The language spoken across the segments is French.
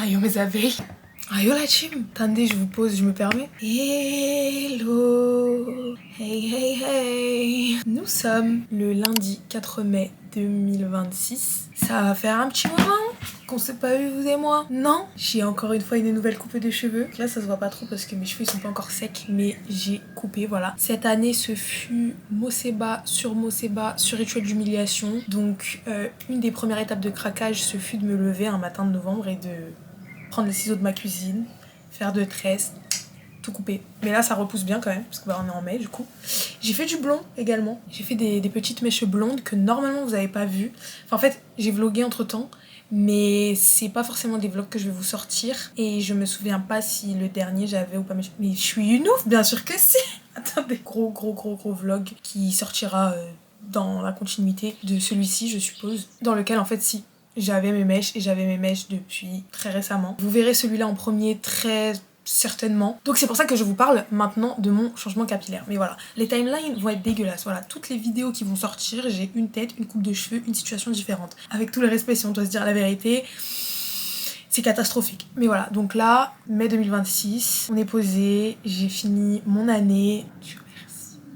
Aïe, mes abeilles. Aïe, la team. Attendez, je vous pose, je me permets. Hello. Hey, hey, hey. Nous sommes le lundi 4 mai 2026. Ça va faire un petit moment qu'on s'est pas vu, vous et moi. Non, j'ai encore une fois une nouvelle coupe de cheveux. Là, ça se voit pas trop parce que mes cheveux ils sont pas encore secs, mais j'ai coupé, voilà. Cette année, ce fut Moseba sur rituel d'humiliation. Donc, une des premières étapes de craquage, ce fut de me lever un matin de novembre et de prendre les ciseaux de ma cuisine, faire 2 tresses, tout couper. Mais là, ça repousse bien quand même, parce qu'on est en mai du coup. J'ai fait du blond également. J'ai fait des petites mèches blondes que normalement vous avez pas vues. Enfin, en fait, j'ai vlogué entre temps, mais c'est pas forcément des vlogs que je vais vous sortir. Et je me souviens pas si le dernier j'avais ou pas. Mais je suis une ouf, bien sûr que si. Attendez, gros vlog qui sortira dans la continuité de celui-ci, je suppose. Dans lequel, en fait, si. J'avais mes mèches et j'avais mes mèches depuis très récemment. Vous verrez celui-là en premier très certainement. Donc c'est pour ça que je vous parle maintenant de mon changement capillaire. Mais voilà, les timelines vont être dégueulasses. Voilà, toutes les vidéos qui vont sortir, j'ai une tête, une coupe de cheveux, une situation différente. Avec tout le respect, si on doit se dire la vérité, c'est catastrophique. Mais voilà, donc là, mai 2026, on est posé, j'ai fini mon année.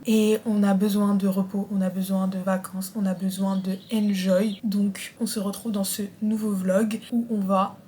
Et on a besoin de repos, on a besoin de vacances, on a besoin de enjoy. Donc on se retrouve dans ce nouveau vlog où on va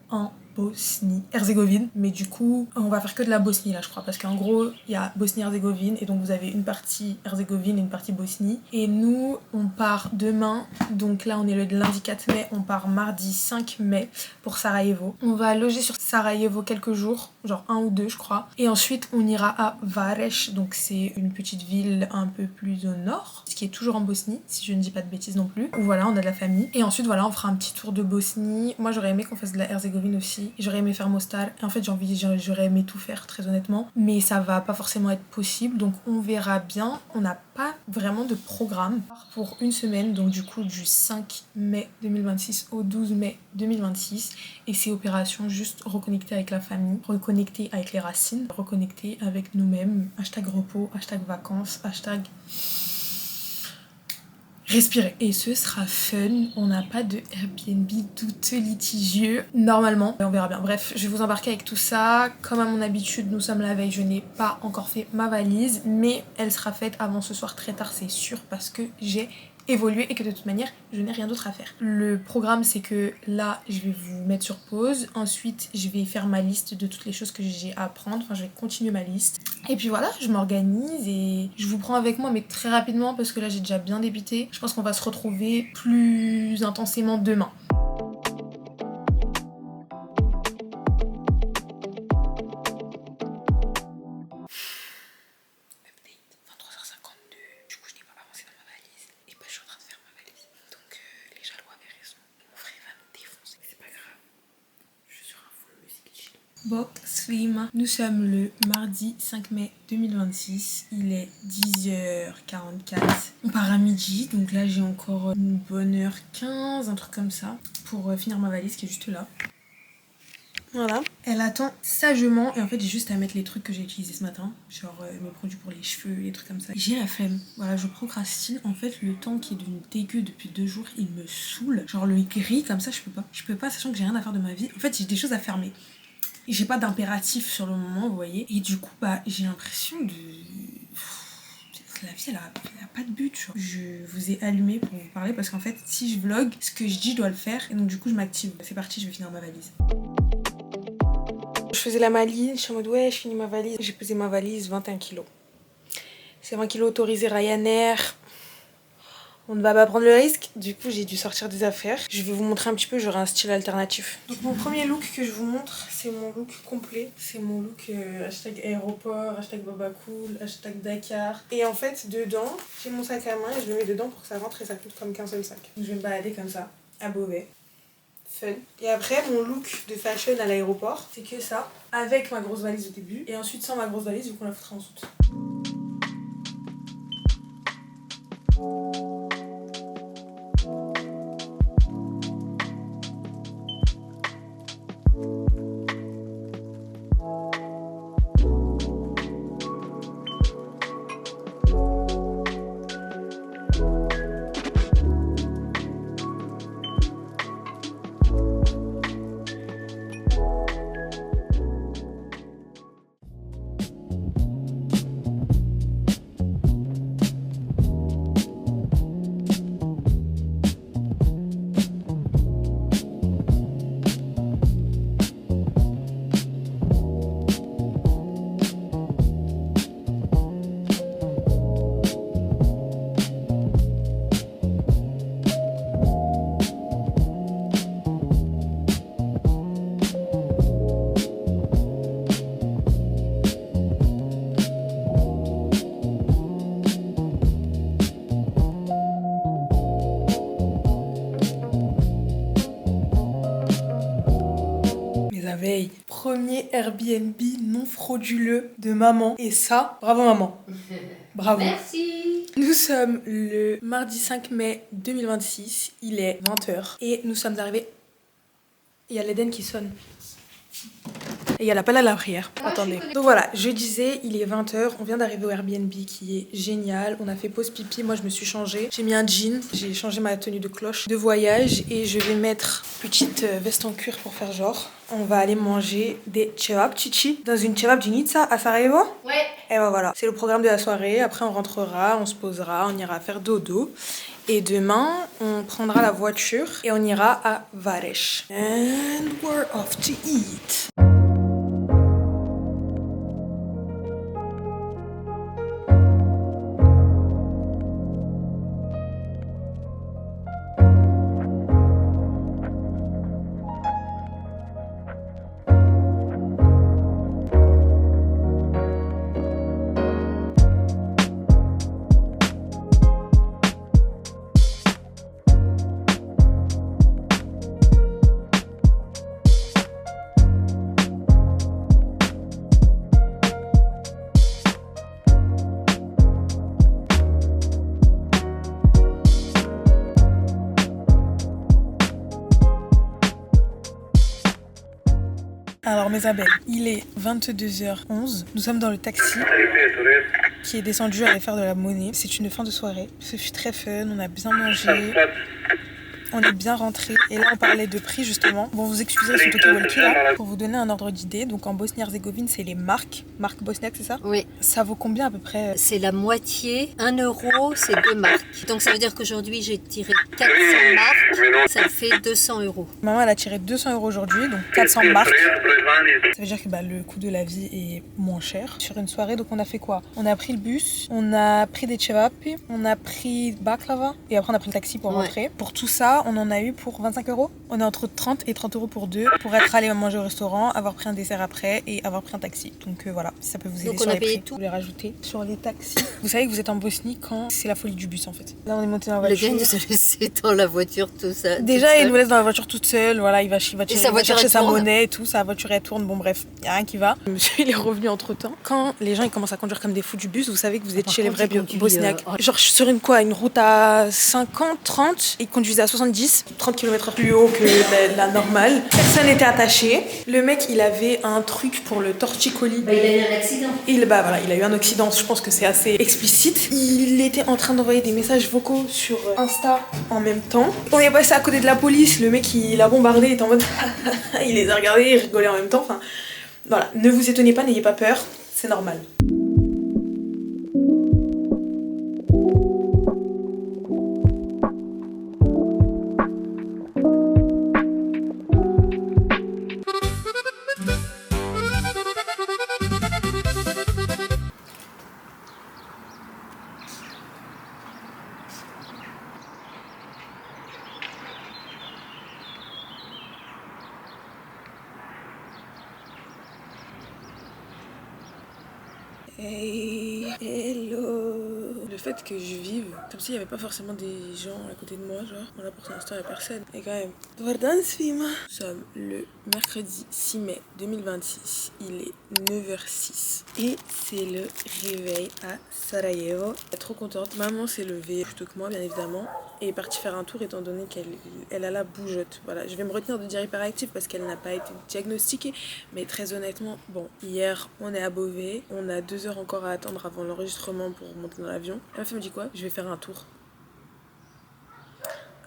en Bosnie-Herzégovine. Mais du coup, on va faire que de la Bosnie là je crois. Parce qu'en gros, il y a Bosnie-Herzégovine et donc vous avez une partie Herzégovine et une partie Bosnie. Et nous, on part demain. Donc là, on est le lundi 4 mai, on part mardi 5 mai pour Sarajevo. On va loger sur Sarajevo quelques jours, genre 1 ou 2 je crois. Et ensuite, on ira à Vareš. Donc c'est une petite ville un peu plus au nord, ce qui est toujours en Bosnie, si je ne dis pas de bêtises non plus. Où voilà, on a de la famille. Et ensuite, voilà, on fera un petit tour de Bosnie. Moi, j'aurais aimé qu'on fasse de la Herzégovine aussi. J'aurais aimé faire Mostar. Et en fait, j'aurais aimé tout faire, très honnêtement. Mais ça va pas forcément être possible. Donc, on verra bien. On n'a pas vraiment de programme pour une semaine. Donc, du coup, du 5 mai 2026 au 12 mai 2026. Et c'est opération juste reconnecter avec la famille, reconnecter avec les racines, reconnecter avec nous-mêmes. Hashtag repos, hashtag vacances, hashtag respirer. Et ce sera fun, on n'a pas de Airbnb douteux litigieux, normalement, on verra bien. Bref, je vais vous embarquer avec tout ça. Comme à mon habitude, nous sommes la veille, je n'ai pas encore fait ma valise, mais elle sera faite avant ce soir très tard, c'est sûr, parce que j'ai évolué et que de toute manière je n'ai rien d'autre à faire. Le programme c'est que là je vais vous mettre sur pause, ensuite je vais faire ma liste de toutes les choses que j'ai à apprendre, enfin je vais continuer ma liste et puis voilà, je m'organise et je vous prends avec moi mais très rapidement parce que là j'ai déjà bien débité. Je pense qu'on va se retrouver plus intensément demain. Box Slim. Nous sommes le mardi 5 mai 2026, il est 10h44. On part à midi, donc là j'ai encore une bonne heure 15, un truc comme ça, pour finir ma valise qui est juste là. Voilà. Elle attend sagement et en fait j'ai juste à mettre les trucs que j'ai utilisés ce matin, genre mes produits pour les cheveux, les trucs comme ça. J'ai la flemme, voilà, je procrastine. En fait le temps qui est devenu dégueu depuis 2 jours, il me saoule. Genre le gris comme ça, je peux pas sachant que j'ai rien à faire de ma vie. En fait j'ai des choses à fermer. J'ai pas d'impératif sur le moment, vous voyez. Et du coup, bah, j'ai l'impression de... La vie, elle a pas de but, genre. Je vous ai allumé pour vous parler parce qu'en fait, si je vlog, ce que je dis, je dois le faire. Et donc, du coup, je m'active. C'est parti, je vais finir ma valise. Je faisais la maline, je suis en mode, ouais, je finis ma valise. J'ai pesé ma valise, 21 kilos. C'est 20 kilos autorisés Ryanair. On ne va pas prendre le risque, du coup j'ai dû sortir des affaires. Je vais vous montrer un petit peu, j'aurai un style alternatif. Donc mon premier look que je vous montre, c'est mon look complet. C'est mon look hashtag aéroport, hashtag babacool, hashtag Dakar. Et en fait dedans, j'ai mon sac à main et je le mets dedans pour que ça rentre et ça coûte comme qu'un seul sac. Donc je vais me balader comme ça, à Beauvais. Fun. Et après mon look de fashion à l'aéroport, c'est que ça, avec ma grosse valise au début. Et ensuite sans ma grosse valise, vu qu'on la foutra ensuite. réveil. Premier Airbnb non frauduleux de maman. Et ça, bravo maman. Bravo. Merci. Nous sommes le mardi 5 mai 2026. Il est 20h. Et nous sommes arrivés. Il y a l'Éden qui sonne. Et il y a l'appel à la prière. Attendez. Donc voilà, je disais, il est 20h. On vient d'arriver au Airbnb qui est génial. On a fait pause pipi. Moi, je me suis changée. J'ai mis un jean. J'ai changé ma tenue de cloche de voyage. Et je vais mettre petite veste en cuir pour faire genre. On va aller manger des kebabs chichi dans une kebab Djinica à Sarajevo. Ouais. Et ben voilà, c'est le programme de la soirée. Après, on rentrera, on se posera, on ira faire dodo. Et demain, on prendra la voiture et on ira à Varech. And we're off to eat. Alors mes abeilles, il est 22h11, nous sommes dans le taxi qui est descendu aller faire de la monnaie. C'est une fin de soirée, ce fut très fun, on a bien mangé, on est bien rentré. Et là on parlait de prix justement. Bon, vous excusez ce talkie-walkie là, pour vous donner un ordre d'idée. Donc en Bosnie-Herzégovine c'est les marques bosniaques, c'est ça? Oui. Ça vaut combien à peu près? C'est la moitié. 1 euro, c'est 2 marques. Donc ça veut dire qu'aujourd'hui j'ai tiré 400 marques. Ça fait 200 euros. Maman elle a tiré 200 euros aujourd'hui, donc 400 marques. Ça veut dire que le coût de la vie est moins cher sur une soirée. Donc on a fait quoi? On a pris le bus, on a pris des cevapi, on a pris baklava et après on a pris le taxi pour rentrer. Pour tout ça, on en a eu pour 25 euros. On est entre 30 et 30 euros pour deux pour être allé manger au restaurant, avoir pris un dessert après et avoir pris un taxi. Donc voilà, si ça peut vous aider. Donc on sur a les payé prix. tout. Vous les rajoutez sur les taxis. Vous savez que vous êtes en Bosnie quand c'est la folie du bus en fait. Là on est monté dans la voiture. Le gars nous a laissé dans la voiture tout ça. Déjà il nous laisse dans la voiture toute seule. Voilà, il va chercher sa tourne. monnaie et tout. Sa voiture elle tourne. Bon bref, il n'y a rien qui va. Monsieur il est revenu entre temps. Quand les gens ils commencent à conduire comme des fous du bus, vous savez que vous êtes chez les vrais bosniaques. Genre sur une route à 50, 30, ils conduisaient à 70, 30 km/h plus haut que la normale. Personne n'était attaché. Le mec il avait un truc pour le torticolis. Il a eu un accident. Il a eu un accident, je pense que c'est assez explicite. Il était en train d'envoyer des messages vocaux sur Insta en même temps. On est passé à côté de la police, le mec il a bombardé, il était en mode il les a regardés, il rigolait en même temps. Enfin voilà, ne vous étonnez pas, n'ayez pas peur, c'est normal. Hey, hello. Le fait que je vive comme s'il n'y avait pas forcément des gens à côté de moi, genre, bon là pour l'instant il n'y a personne. Et quand même, nous sommes le mercredi 6 mai 2026, il est 9h06 et c'est le réveil à Sarajevo. Elle est trop contente, maman s'est levée plutôt que moi bien évidemment et est partie faire un tour étant donné qu'elle a la bougeotte. Voilà, je vais me retenir de dire hyperactive parce qu'elle n'a pas été diagnostiquée, mais très honnêtement, bon, hier on est à Beauvais, on a 2 heures encore à attendre avant l'enregistrement pour monter dans l'avion. La meuf me dit quoi? Je vais faire un tour.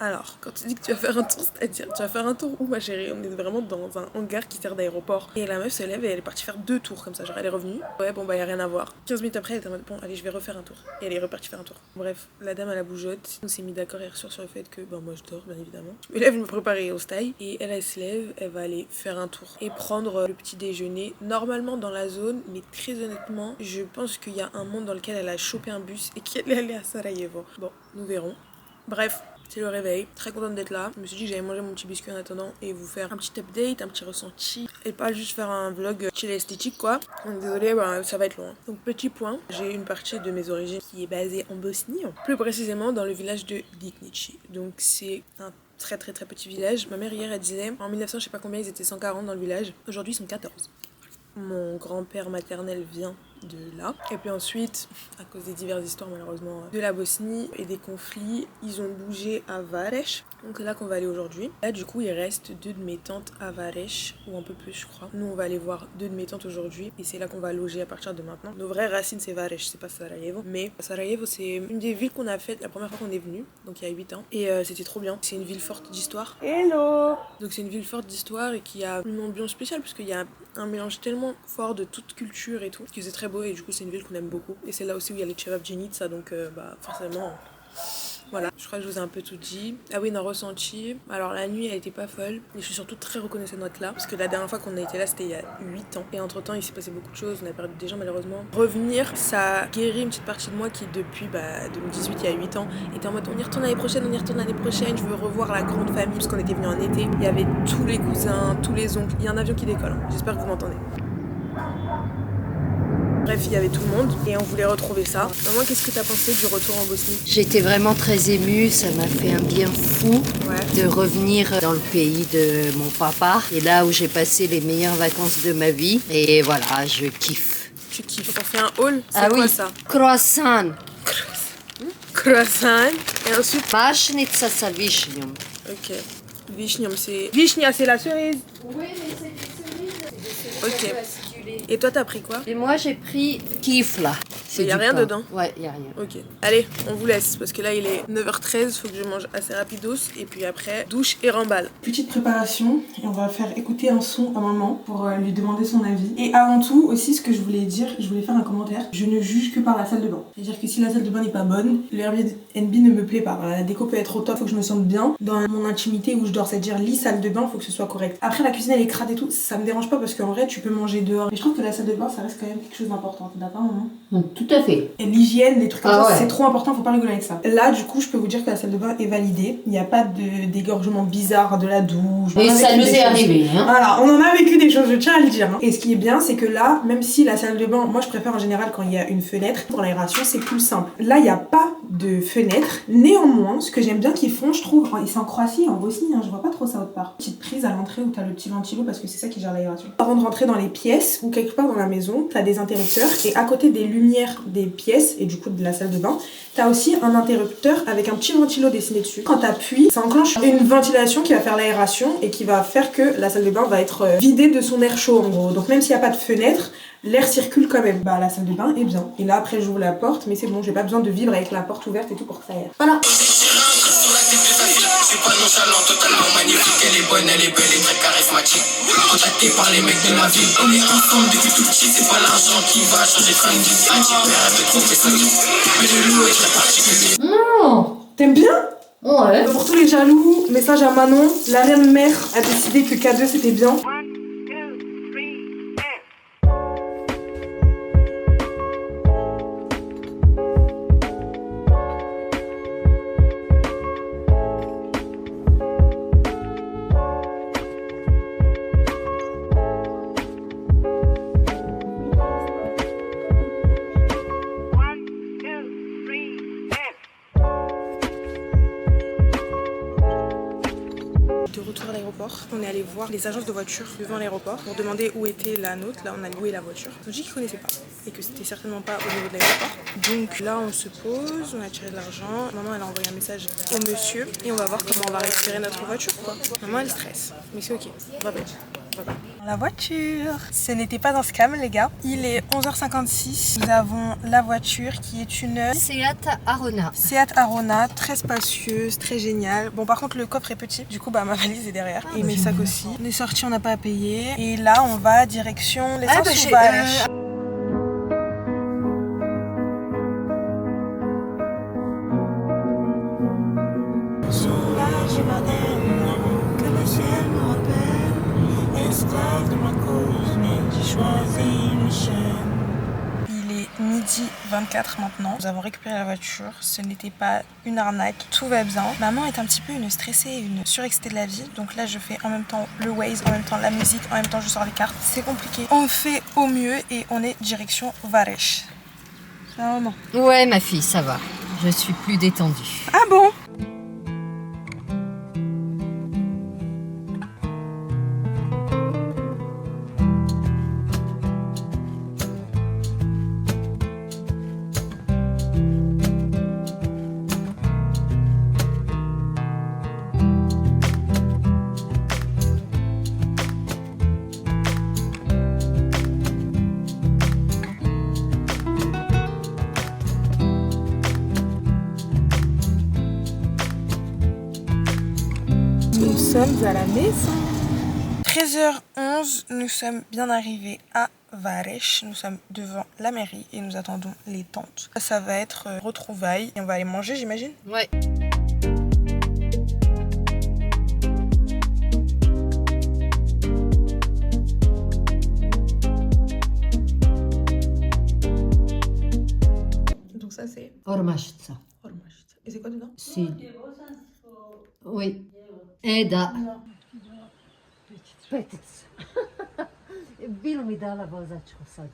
Alors, quand tu dis que tu vas faire un tour, c'est-à-dire tu vas faire un tour où ma chérie? On est vraiment dans un hangar qui sert d'aéroport. Et la meuf se lève et elle est partie faire 2 tours comme ça, genre elle est revenue. Ouais bon bah y a rien à voir. 15 minutes après elle était en mode bon allez je vais refaire un tour. Et elle est repartie faire un tour. Bref, la dame à la bougeotte, on s'est mis d'accord hier soir sur le fait que bah moi je dors bien évidemment. Je me lève me préparer au style et elle se lève, elle va aller faire un tour et prendre le petit déjeuner normalement dans la zone, mais très honnêtement je pense qu'il y a un monde dans lequel elle a chopé un bus et qu'elle est allée à Sarajevo. Bon, nous verrons. Bref, c'est le réveil, très contente d'être là. Je me suis dit que j'allais manger mon petit biscuit en attendant et vous faire un petit update, un petit ressenti. et pas juste faire un vlog chill et esthétique quoi. Donc désolé, ça va être long. Donc petit point, j'ai une partie de mes origines qui est basée en Bosnie, plus précisément dans le village de Diknichi. Donc c'est un très petit village. Ma mère hier elle disait en 1900 je sais pas combien ils étaient 140 dans le village. Aujourd'hui ils sont 14. Mon grand-père maternel vient de là. Et puis ensuite, à cause des diverses histoires malheureusement de la Bosnie et des conflits, ils ont bougé à Varech. Donc c'est là qu'on va aller aujourd'hui. Là du coup il reste 2 de mes tantes à Varech, ou un peu plus je crois. Nous on va aller voir 2 de mes tantes aujourd'hui et c'est là qu'on va loger à partir de maintenant. Nos vraies racines c'est Varech, c'est pas Sarajevo. Mais Sarajevo c'est une des villes qu'on a faites la première fois qu'on est venu, donc il y a 8 ans. Et c'était trop bien. C'est une ville forte d'histoire. Hello. Donc c'est une ville forte d'histoire et qui a une ambiance spéciale parce qu'il y a un mélange tellement fort de toute culture et tout, que c'est très beau et du coup c'est une ville qu'on aime beaucoup. Et c'est là aussi où il y a les Tcheravdjenitsa, donc forcément... Voilà, je crois que je vous ai un peu tout dit. Ah oui, nos ressentis. Alors la nuit elle était pas folle, et je suis surtout très reconnaissante d'être là, parce que la dernière fois qu'on a été là c'était il y a 8 ans. Et entre temps il s'est passé beaucoup de choses, on a perdu des gens malheureusement. Revenir, ça guérit une petite partie de moi qui depuis 2018, il y a 8 ans, était en mode on y retourne l'année prochaine, je veux revoir la grande famille, parce qu'on était venus en été. Il y avait tous les cousins, tous les oncles, il y a un avion qui décolle, j'espère que vous m'entendez. Bref, il y avait tout le monde et on voulait retrouver ça. Maman, qu'est-ce que t'as pensé du retour en Bosnie? J'étais vraiment très émue, ça m'a fait un bien fou de revenir dans le pays de mon papa. Et là où j'ai passé les meilleures vacances de ma vie. Et voilà, je kiffe. Tu kiffes? On fait un haul? C'est quoi ça? Croissant. Croissant. Et ensuite? Mašnica sa višnjom. Ok. Višnjom, c'est... Vishnia, c'est la cerise? Oui, mais c'est des cerises. Ok. Et toi, t'as pris quoi? Et moi, j'ai pris kifla. Il y a rien dedans? Ouais, il y a rien. Ok. Allez, on vous laisse parce que là, il est 9h13. Faut que je mange assez rapidos. Et puis après, douche et remballe. Petite préparation. Et on va faire écouter un son à maman pour lui demander son avis. Et avant tout, aussi, ce que je voulais dire, je voulais faire un commentaire. Je ne juge que par la salle de bain. C'est-à-dire que si la salle de bain n'est pas bonne, le Airbnb ne me plaît pas. Voilà, la déco peut être au top. Faut que je me sente bien dans mon intimité où je dors. C'est-à-dire lit, salle de bain, faut que ce soit correct. Après, la cuisine, elle est crade et tout. Ça me dérange pas parce qu'en vrai, tu peux manger dehors. Mais je trouve que la salle de bain, ça reste quand même quelque chose d'important. T'es d'accord, maman? Tout à fait. Et l'hygiène, les trucs comme ça, c'est trop important, faut pas rigoler avec ça. Là, du coup, je peux vous dire que la salle de bain est validée. Il n'y a pas dégorgement bizarre de la douche. Et ça nous est arrivé, hein. Voilà, on en a vécu des choses, je tiens à le dire. Hein. Et ce qui est bien, c'est que là, même si la salle de bain, moi je préfère en général quand il y a une fenêtre, pour l'aération, c'est plus simple. Là, il n'y a pas de fenêtre. Néanmoins, ce que j'aime bien qu'ils font, je trouve, et c'est en Croatie, en Bosnie, hein, je vois pas trop ça autre part. Petite prise à l'entrée où t'as le petit ventilo parce que c'est ça qui gère l'aération. Avant de rentrer dans les pièces ou quelque part dans la maison, t'as des interrupteurs et à côté des lumières des pièces et du coup de la salle de bain, t'as aussi un interrupteur avec un petit ventilo dessiné dessus. Quand t'appuies, ça enclenche une ventilation qui va faire l'aération et qui va faire que la salle de bain va être vidée de son air chaud en gros. Donc même s'il n'y a pas de fenêtre, l'air circule quand même. Bah la salle de bain est bien. Et là après j'ouvre la porte, mais c'est bon, j'ai pas besoin de vivre avec la porte ouverte et tout pour que ça aère. Voilà. Je suis pas nonchalant, totalement magnifique. Elle est bonne, elle est belle et très charismatique. Contacté par les mecs de ma ville. On est ensemble depuis tout petit, c'est pas l'argent qui va changer train de vie. Un petit père, elle veut trouver sa vie. Mais le loup est très particulier. T'aimes bien? Ouais. Pour tous les jaloux, message à Manon. La reine mère a décidé que K2 c'était bien. De retour à l'aéroport, on est allé voir les agences de voitures devant l'aéroport pour demander où était la nôtre. Là, on a loué la voiture. Ils ont dit qu'ils connaissaient pas et que c'était certainement pas au niveau de l'aéroport. Donc là, on se pose, on a tiré de l'argent. Maman, elle a envoyé un message au monsieur et on va voir comment on va récupérer notre voiture, quoi. Maman, elle stresse, mais c'est ok. On va bien. La voiture. Ce n'était pas un scam les gars. Il est 11h56. Nous avons la voiture qui est une Seat Arona. Seat Arona, très spacieuse, très géniale. Bon par contre le coffre est petit. Du coup ma valise est derrière. Et mes sacs aussi. On est sortis, on n'a pas à payer. Et là on va direction les Saint-Sauvage. Il est midi 24 maintenant. Nous avons récupéré la voiture. Ce n'était pas une arnaque. Tout va bien. Maman est un petit peu une stressée et une surexcitée de la vie. Donc là, je fais en même temps le Waze, en même temps la musique, en même temps je sors les cartes. C'est compliqué. On fait au mieux et on est direction Varech. C'est un moment. Ouais, ma fille, ça va. Je suis plus détendue. Ah bon? Nous sommes à la maison. 13h11, nous sommes bien arrivés à Varech. Nous sommes devant la mairie et nous attendons les tantes. Ça va être retrouvailles et on va aller manger, j'imagine. Ouais. Donc ça c'est Ormașța. Ormașța. Et c'est quoi dedans? Si. Oui. Eda. Petiți. Bilo mi dala vozačku sad.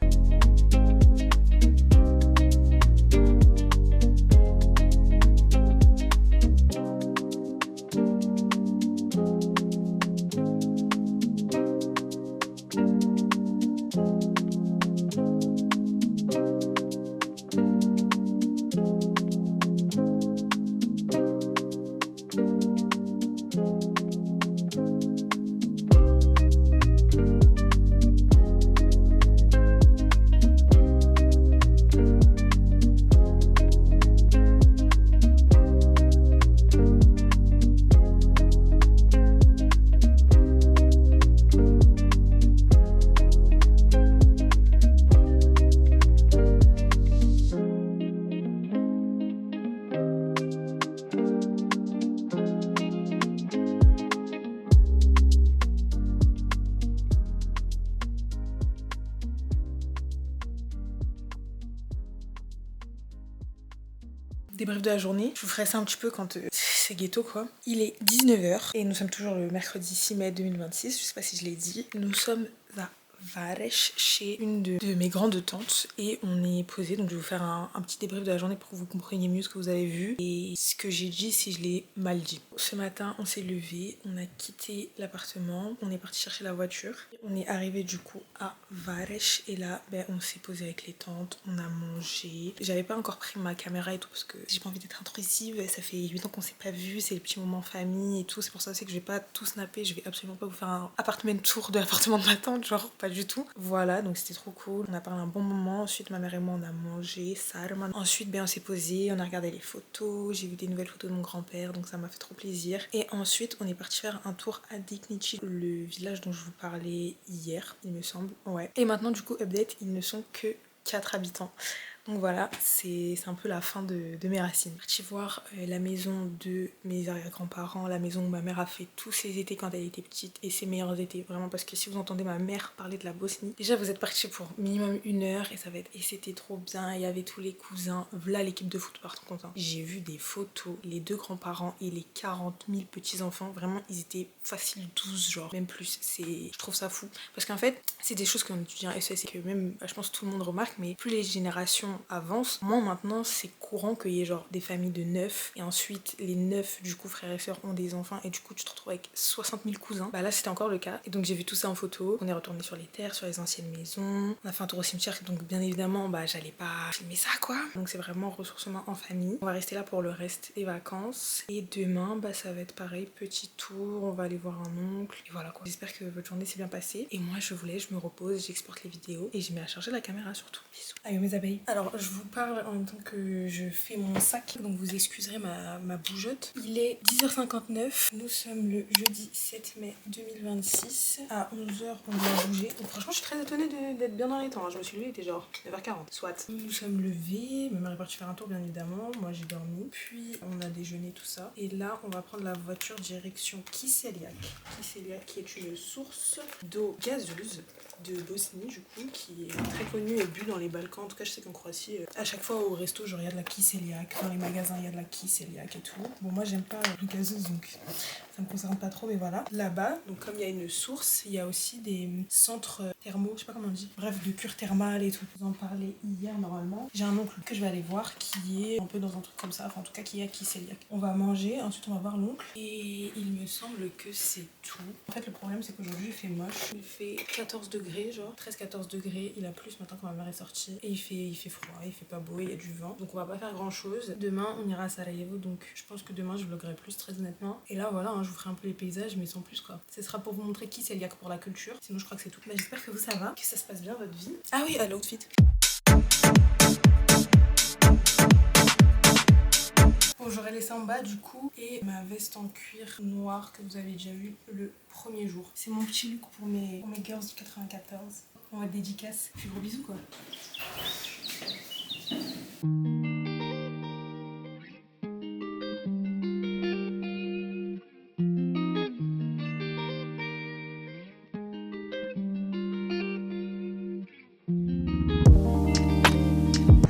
Débrief de la journée. Je vous ferai ça un petit peu quand c'est ghetto quoi. Il est 19h et nous sommes toujours le mercredi 6 mai 2026. Je sais pas si je l'ai dit. Nous sommes à Varech chez une de mes grandes tantes et on est posé. Donc je vais vous faire un petit débrief de la journée pour que vous compreniez mieux ce que vous avez vu et ce que j'ai dit si je l'ai mal dit. Ce matin on s'est levé, on a quitté l'appartement, on est parti chercher la voiture. On est arrivé du coup à Varech et là on s'est posé avec les tantes, on a mangé. J'avais pas encore pris ma caméra et tout parce que j'ai pas envie d'être intrusive. Ça fait 8 ans qu'on s'est pas vu, c'est les petits moments famille et tout. C'est pour ça aussi que je vais pas tout snapper, je vais absolument pas vous faire un appartement tour de l'appartement de ma tante, genre pas du tout. Voilà, donc c'était trop cool. On a parlé un bon moment. Ensuite, ma mère et moi, on a mangé. Sarma. Ensuite, on s'est posé, on a regardé les photos. J'ai vu des nouvelles photos de mon grand-père, donc ça m'a fait trop plaisir. Et ensuite, on est parti faire un tour à Diknichi, le village dont je vous parlais hier, il me semble. Ouais. Et maintenant, du coup, update, ils ne sont que 4 habitants. Donc voilà, c'est un peu la fin de mes racines. Parti voir la maison de mes arrière-grands-parents, la maison où ma mère a fait tous ses étés quand elle était petite et ses meilleurs étés, vraiment, parce que si vous entendez ma mère parler de la Bosnie, déjà vous êtes parti pour minimum 1 heure et ça va être, et c'était trop bien, il y avait tous les cousins, voilà l'équipe de foot partout content. J'ai vu des photos, les 2 grands-parents et les 40 000 petits-enfants, vraiment ils étaient facile 12 genre, même plus, je trouve ça fou, parce qu'en fait c'est des choses qu'on étudie en SES et que même, je pense que tout le monde remarque, mais plus les générations avancent, moins maintenant c'est courant qu'il y ait genre des familles de 9 et ensuite les 9 du coup frères et sœurs ont des enfants et du coup tu te retrouves avec 60 000 cousins. Bah là c'était encore le cas et donc j'ai vu tout ça en photo. On est retourné sur les terres, sur les anciennes maisons, on a fait un tour au cimetière donc bien évidemment j'allais pas filmer ça quoi, donc c'est vraiment ressourcement en famille. On va rester là pour le reste des vacances et demain ça va être pareil, petit tour, on va aller voir un oncle et voilà quoi. J'espère que votre journée s'est bien passée et moi je me repose, j'exporte les vidéos et j'ai mis à charger la caméra surtout. Bisous. Allez mes abeilles. Alors je vous parle en même temps que je fais mon sac, donc vous excuserez ma bougeotte. Il est 10h59, nous sommes le jeudi 7 mai 2026. À 11h on doit bouger. Donc franchement je suis très étonnée d'être bien dans les temps. Je me suis levée, il était genre 9h40. Soit. Nous sommes levés, ma mère est partie faire un tour bien évidemment, moi j'ai dormi. Puis on a déjeuné tout ça. Et là on va prendre la voiture direction Kiseliak. Kiseliak qui est une source d'eau gazeuse de Bosnie du coup, qui est très connue et bu dans les Balkans. En tout cas je sais qu'en Croatie fois-ci, à chaque fois au resto, genre il y a de la Kiseliac, dans les magasins il y a de la Kiseliac et tout. Bon, moi j'aime pas les gazeuses donc ça me concerne pas trop, mais voilà. Là-bas, donc comme il y a une source, il y a aussi des centres thermaux, je sais pas comment on dit, bref, de cure thermale et tout. Vous en parlez hier normalement. J'ai un oncle que je vais aller voir qui est un peu dans un truc comme ça, enfin en tout cas qui est à Kiseliac. On va manger, ensuite on va voir l'oncle et il me semble que c'est tout. En fait, le problème c'est qu'aujourd'hui il fait moche. Il fait 14 degrés, genre 13-14 degrés. Il a plu ce matin quand ma mère est sortie et il fait froid, il fait pas beau, il y a du vent. Donc on va pas faire grand chose. Demain on ira à Sarajevo, donc je pense que demain je vloggerai plus, très honnêtement. Et là voilà, hein, je vous ferai un peu les paysages mais sans plus quoi. Ce sera pour vous montrer qui c'est Liac pour la culture. Sinon je crois que c'est tout. Bah, j'espère que vous ça va, que ça se passe bien votre vie. Ah oui, à l'outfit. Bon, j'aurais laissé en bas du coup et ma veste en cuir noir que vous avez déjà vu le premier jour. C'est mon petit look pour mes girls du 94. On va dédicace. Fais gros bisous quoi.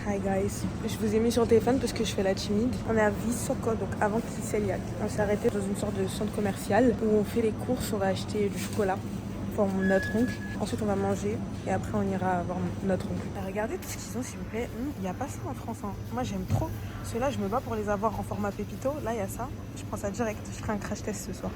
Hi guys, je vous ai mis sur le téléphone parce que je fais la timide. On est à Visoko, donc avant Kiseliac. On s'est arrêté dans une sorte de centre commercial où on fait les courses, on va acheter du chocolat pour notre oncle. Ensuite on va manger et après on ira voir notre oncle. Regardez tout ce qu'ils ont s'il vous plaît. Il n'y a pas ça en France. Hein. Moi j'aime trop. Ceux-là je me bats pour les avoir en format pépito. Là il y a ça. Je prends ça direct. Je ferai un crash test ce soir.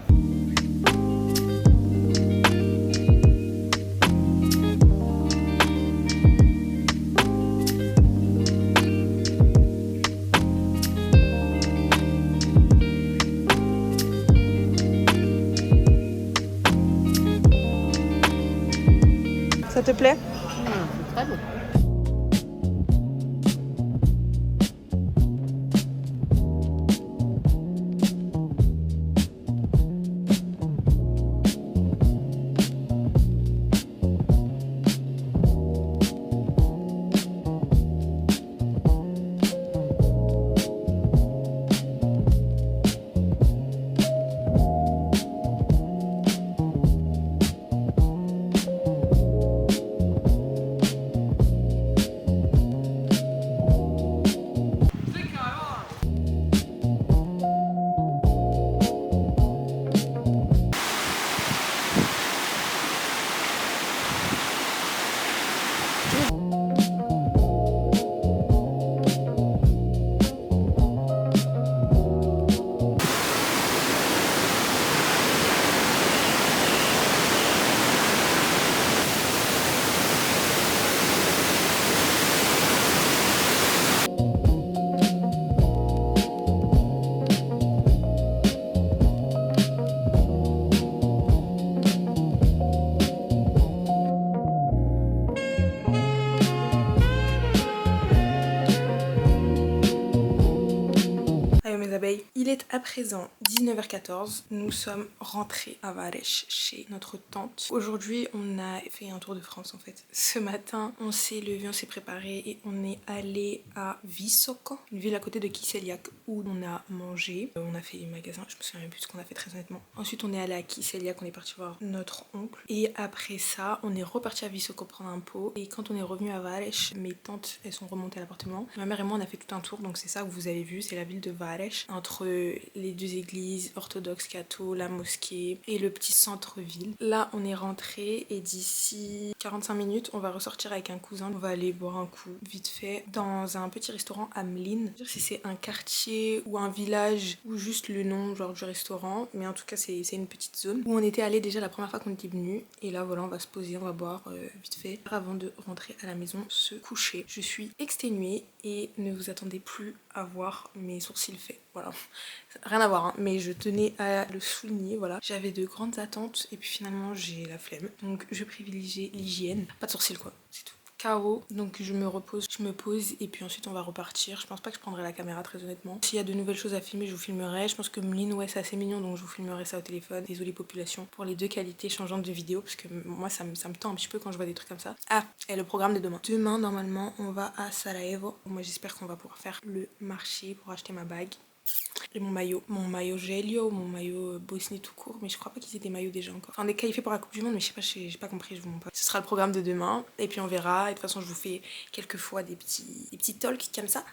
Ça te plaît? C'est très bon. Il est à présent 19h14. Nous sommes rentrés à Varèche chez notre tante. Aujourd'hui, on a fait un tour de France en fait. Ce matin, on s'est levé, on s'est préparé et on est allé à Visoko, une ville à côté de Kiseliac où on a mangé. On a fait les magasins, je me souviens même plus de ce qu'on a fait très honnêtement. Ensuite, on est allé à Kiseliac, on est parti voir notre oncle. Et après ça, on est reparti à Visoko prendre un pot. Et quand on est revenu à Varèche, mes tantes, elles sont remontées à l'appartement. Ma mère et moi, on a fait tout un tour, donc c'est ça que vous avez vu, c'est la ville de Varèche, entre les deux églises orthodoxes catho, la mosquée et le petit centre-ville. Là, on est rentré et d'ici 45 minutes, on va ressortir avec un cousin. On va aller boire un coup vite fait dans un petit restaurant à Mlin. Je veux dire si c'est un quartier ou un village ou juste le nom genre du restaurant, mais en tout cas c'est une petite zone où on était allé déjà la première fois qu'on était venu. Et là voilà, on va se poser, on va boire vite fait avant de rentrer à la maison se coucher. Je suis exténuée et ne vous attendez plus à voir mes sourcils faits. Voilà, rien à voir, hein, mais je tenais à le souligner. Voilà, j'avais de grandes attentes et puis finalement j'ai la flemme. Donc je privilégie l'hygiène. Pas de sourcils quoi, c'est tout. KO, donc je me repose, je me pose et puis ensuite on va repartir. Je pense pas que je prendrai la caméra très honnêtement. S'il y a de nouvelles choses à filmer, je vous filmerai. Je pense que Mlin, ouais, c'est assez mignon donc je vous filmerai ça au téléphone. Désolée population pour les deux qualités changeantes de vidéo parce que moi ça me tend un petit peu quand je vois des trucs comme ça. Ah, et le programme de demain. Demain normalement on va à Sarajevo. Moi j'espère qu'on va pouvoir faire le marché pour acheter ma bague. et mon maillot Gelio, mon maillot Bosnie tout court, mais je crois pas qu'ils aient des maillots déjà encore. Enfin, on est qualifiés pour la Coupe du Monde, mais je sais pas, j'ai pas compris, je vous montre pas. Ce sera le programme de demain, et puis on verra. Et de toute façon, je vous fais quelques fois des petits talks comme ça.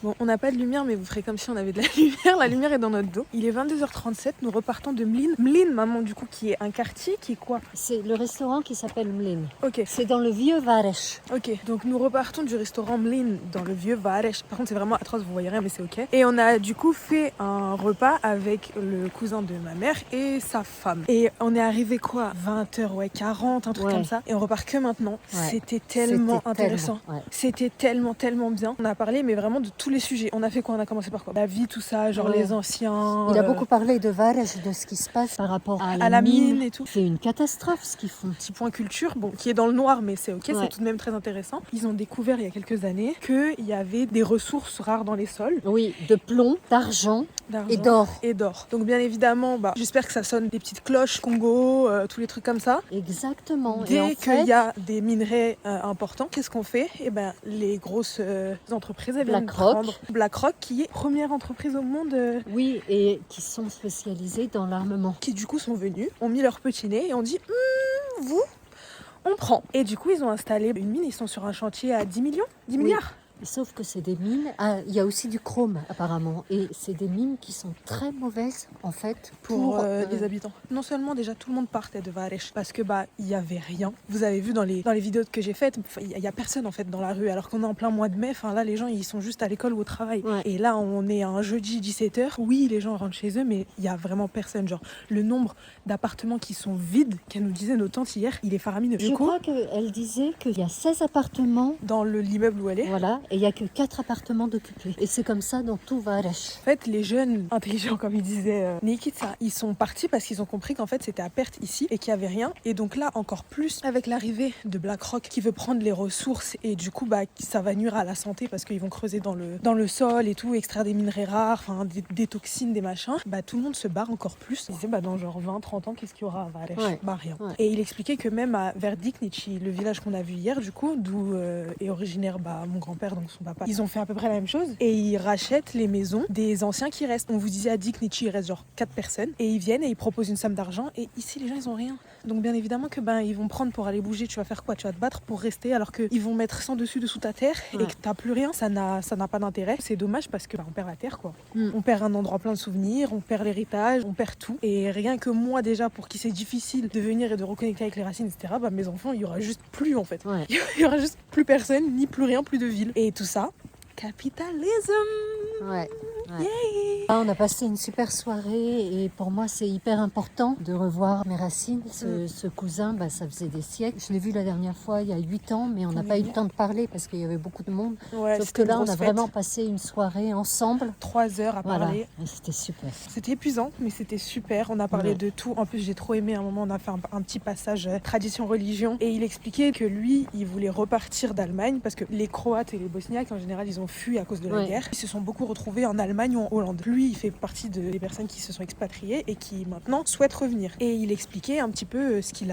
Bon, on n'a pas de lumière, mais vous ferez comme si on avait de la lumière. La lumière est dans notre dos. Il est 22h37, nous repartons de Mlin. Mlin, maman, du coup, qui est un quartier, qui est quoi? C'est le restaurant qui s'appelle Mlin. Ok, C'est dans le vieux Varech. ok. Donc nous repartons du restaurant Mlin dans le vieux Varech. Par contre, c'est vraiment atroce, vous voyez rien, mais c'est ok. Et on a du coup fait un repas avec le cousin de ma mère et sa femme. Et on est arrivé quoi? 20h, ouais, 40, un truc Ouais. comme ça. Et on repart que maintenant. Ouais. C'était tellement C'était intéressant. tellement, ouais. C'était tellement bien. On a parlé, mais vraiment de tous les sujets. On a fait quoi? On a commencé par quoi? La vie, tout ça, genre Ouais. les anciens. Il a beaucoup parlé de Varech, de ce qui se passe par rapport à à la mine et tout. C'est une catastrophe ce qu'ils font. Petit point culture, bon, qui est dans le noir, mais c'est ok, Ouais. c'est tout de même très intéressant. Ils ont découvert il y a quelques années qu'il y avait des ressources rares dans les sols, Oui, de plomb, d'argent d'argent et d'or. et d'or. Donc bien évidemment, j'espère que ça sonne des petites cloches, Congo, tous les trucs comme ça. Exactement. Et en Dès qu'il y a des minerais importants, qu'est-ce qu'on fait? Eh ben, les grosses entreprises, elles viennent BlackRock. prendre BlackRock, qui est première entreprise au monde oui, et qui sont spécialisés dans l'armement. qui du coup sont venus, ont mis leur petit nez et ont dit vous, on prend. Et du coup, ils ont installé une mine, ils sont sur un chantier à 10 millions, 10 Oui. milliards. Sauf que c'est des mines. Ah, il y a aussi du chrome apparemment. Et c'est des mines qui sont très mauvaises en fait Pour les habitants. Non seulement déjà tout le monde partait de Varech parce que il y avait rien. Vous avez vu dans les vidéos que j'ai faites, il y a personne en fait dans la rue alors qu'on est en plein mois de mai. Enfin là les gens ils sont juste à l'école ou au travail. Ouais. Et là on est un jeudi 17h. Oui, les gens rentrent chez eux mais il y a vraiment personne, genre le nombre d'appartements qui sont vides qu'elle nous disait nos tantes hier, il est faramineux. Je Du coup, crois qu'elle disait qu'il y a 16 appartements. dans l'immeuble où elle est, Voilà, et il n'y a que 4 appartements d'occupés. Et c'est comme ça dans tout Varech. en fait, les jeunes intelligents, comme il disait Nikita, ils sont partis parce qu'ils ont compris qu'en fait c'était à perte ici et qu'il n'y avait rien. Et donc là, encore plus, avec l'arrivée de BlackRock qui veut prendre les ressources et du coup, ça va nuire à la santé parce qu'ils vont creuser dans le sol et tout, extraire des minerais rares, des toxines, des machins. Tout le monde se barre encore plus. Il disait, dans genre 20-30 ans, qu'est-ce qu'il y aura à Varech? Ouais. Rien. Ouais. Et il expliquait que même vers Diknichi, le village qu'on a vu hier, du coup, d'où est originaire mon grand-père, donc son papa, ils ont fait à peu près la même chose et ils rachètent les maisons des anciens qui restent. On vous disait à Diknichi, il reste genre 4 personnes et ils viennent et ils proposent une somme d'argent et ici les gens ils ont rien. Donc bien évidemment que ils vont prendre pour aller bouger. Tu vas faire quoi? Tu vas te battre pour rester alors qu'ils vont mettre 100 dessous ta terre et Ouais. que t'as plus rien. Ça n'a pas d'intérêt. C'est dommage parce que on perd la terre quoi. Mm. On perd un endroit plein de souvenirs, on perd l'héritage, on perd tout. Et rien que moi déjà pour qui c'est difficile de venir et de reconnecter avec les racines, etc. Mes enfants, il y aura juste plus en fait. Ouais. Il y aura juste plus personne, ni plus rien, plus de ville. Et tout ça, capitalisme. Ouais. Yay. Là, on a passé une super soirée et pour moi c'est hyper important de revoir mes racines. Ce cousin, ça faisait des siècles. Je l'ai vu la dernière fois il y a 8 ans, mais on n'a pas eu le temps de parler parce qu'il y avait beaucoup de monde. Ouais, Sauf c'était que là, une on grosse a fête. vraiment passé une soirée ensemble. 3 heures à Voilà, parler. et c'était super. C'était épuisant, mais c'était super. On a parlé Ouais. de tout. En plus, j'ai trop aimé. À un moment, on a fait un petit passage tradition-religion. Et il expliquait que lui, il voulait repartir d'Allemagne parce que les Croates et les Bosniaques, en général, ils ont fui à cause de la Ouais. guerre. Ils se sont beaucoup retrouvés en Allemagne ou en Hollande. Lui, il fait partie des personnes qui se sont expatriées et qui maintenant souhaitent revenir. Et il expliquait un petit peu ce qu'il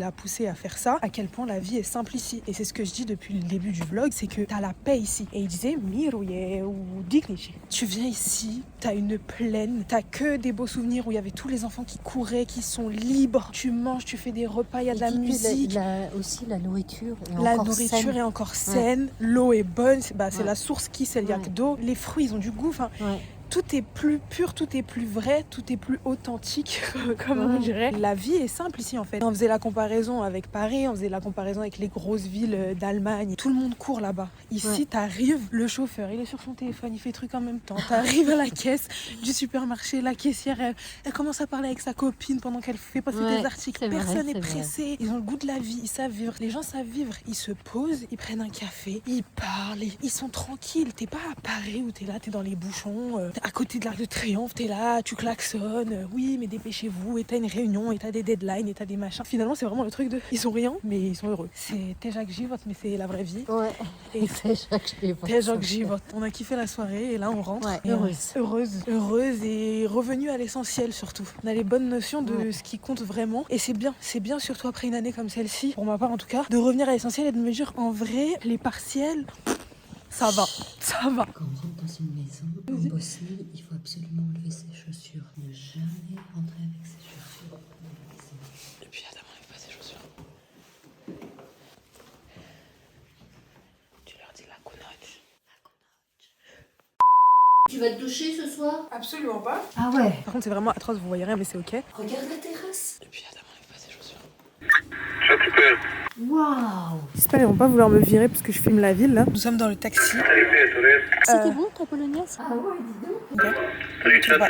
a poussé à faire ça, à quel point la vie est simple ici. Et c'est ce que je dis depuis le début du vlog, c'est que t'as la paix ici. Et il disait, Mirouye ou Diknichi. Tu viens ici, t'as une plaine, t'as que des beaux souvenirs où il y avait tous les enfants qui couraient, qui sont libres. Tu manges, tu fais des repas, il y a de la Il dit que musique. aussi la nourriture est La encore nourriture saine. est encore saine, l'eau est bonne, c'est Ouais. la source qui, c'est le yak Ouais. d'eau. Les fruits, ils ont du goût. Enfin, Ouais. tout est plus pur, tout est plus vrai, tout est plus authentique, comme on Ouais. dirait. La vie est simple ici en fait. On faisait la comparaison avec Paris, on faisait la comparaison avec les grosses villes d'Allemagne. Tout le monde court là-bas. Ici, Ouais. t'arrives, le chauffeur, il est sur son téléphone, il fait trucs en même temps. T'arrives à la caisse du supermarché, la caissière, elle commence à parler avec sa copine pendant qu'elle fait passer Ouais, des articles. c'est vrai, Personne n'est c'est vrai. pressé. Ils ont le goût de la vie, ils savent vivre. Les gens savent vivre. Ils se posent, ils prennent un café, ils parlent, ils sont tranquilles. T'es pas à Paris où t'es là, t'es dans les bouchons. t'es à côté de l'Arc de Triomphe, t'es là, tu klaxonnes, oui mais dépêchez-vous, et t'as une réunion, et t'as des deadlines, et t'as des machins. Finalement c'est vraiment le truc de, ils sont riants, mais ils sont heureux. C'est Teja que j'y vote, mais c'est la vraie vie. Ouais. Et Teja que j'y vote. On a kiffé la soirée, et là on rentre. Ouais, Et heureuse. Heureuse et revenue à l'essentiel surtout. On a les bonnes notions de ce qui compte vraiment, et c'est bien surtout après une année comme celle-ci, pour ma part en tout cas, de revenir à l'essentiel et de me dire en vrai, les partiels, ça va. Quand on rentre dans une maison en Bosnie, il faut absolument enlever ses chaussures. Ne jamais rentrer avec ses chaussures dans la maison. Et puis Adam enlève pas ses chaussures. Tu leur dis la konoch. Tu vas te doucher ce soir? Absolument pas. Ah ouais. Par contre c'est vraiment atroce, vous voyez rien mais c'est ok. Regarde la terrasse. Et puis Adam enlève pas ses chaussures. Waouh. J'espère qu'ils vont pas vouloir me virer parce que je filme la ville là. Nous sommes dans le taxi. C'était bon ta bolognaise? Ah ouais, dis donc. Tu vas